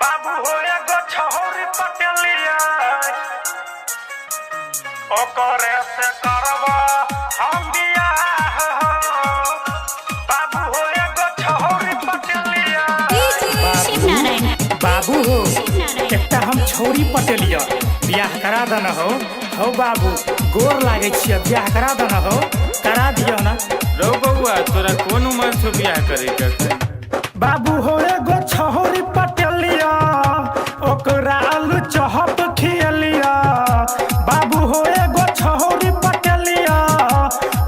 बाबू हो एगो छौरी पटेलिया ओकरे से करबा हम बियाह बाबू हो एगो छौरी पटेलिया बाबू हो एकटा हम छौरी पटेलिया बियाह करा देना हो बाबू गोर लागे छियै बियाह करा देना हो करा दियो ना रो बउआ तोरा कौन उम्र छो बियाह करे के बाबू हो एगो छौरी पटेलिया ओकरा आलू चहप खियलिया बाबू हो एगो छौरी पटेलिया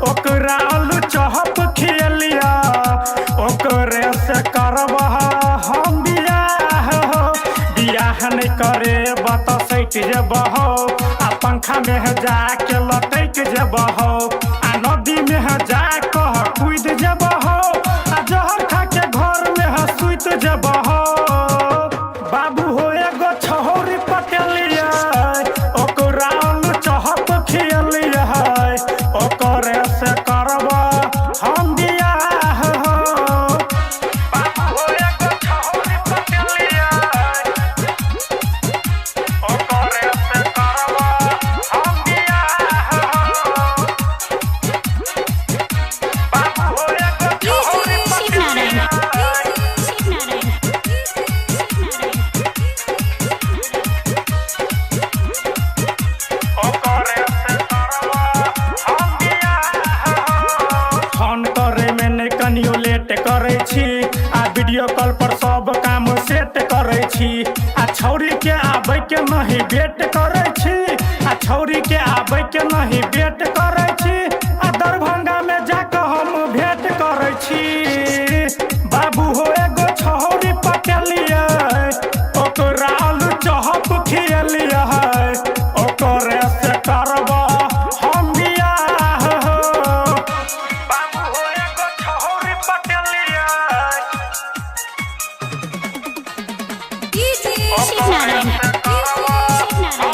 ओकरा आलू चहप खियलिया ओकरे से करबा हम बियाह बियाह नहीं करे बता सैट जेबहो आ पंखा में जाके लटक जेबहो आ नदी में जाके कूद जेबहो आ जहर खा के घर में सुत जेबहो बाबू हो एगो छौरी पटेलिया ओकरा आलू चहप खियलिया ओकरे से करबा हम बियाह बाबू हो एगो छौरी पटेलिया ओकरे से करबा हम बियाह बाबू हो एगो छौरी पटेलिया ओकरे से करबा हम बियाह फोन करे में नहीं कनियो लेट करे छी आ वीडियो कॉल पर सब काम सेट करे छी आ छौरी के आबै के नहीं वेट करे छी आ छौरी के आबै के नहीं वेट करे छी आ दरभंगा में जाके हम भेंट करे छी बाबू हो एगो छौरी पटेलिया ओकरा आलू चहप खियलिया ओकरे से करबा हम बियाह बाबू हो एगो छौरी पटेलिया ओकरे से करबा हम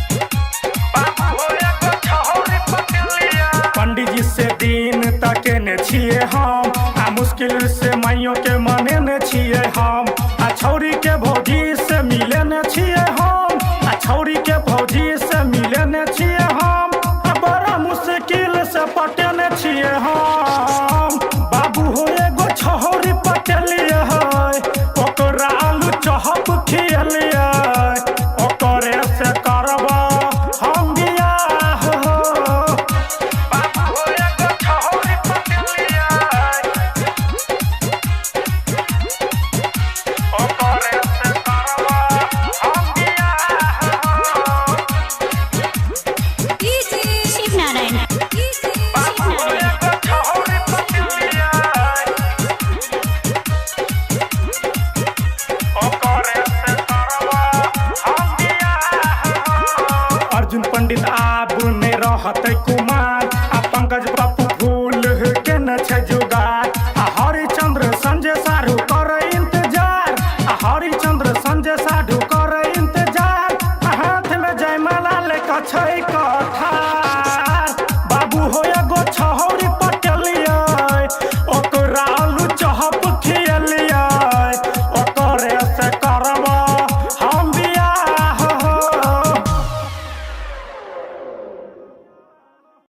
बाबू हो एगो छौरी पटेलिया पंडित जी से दिन तक ने छिए हम आ मुश्किल से माइयों के मने ने छिए हम आ छौरी के भौजी से मिले ने छिए हम आ छौरी के भौजी से मिले ने छिए हम आ बड़ा मुश्किल से पटे ने छिए हम बाबू हो एगो छौरी पटेलिया ओकरा आलू चहप खियलिया ओकरे से करबा हम बियाह बाबू हो एगो छौरी पटेलिया ओकरे से करबा हम बियाह बाबू हो एगो छौरी पटेलिया ओकरे से करबा हम बियाह अर्जुन पंडित आब नहीं रहते कुमार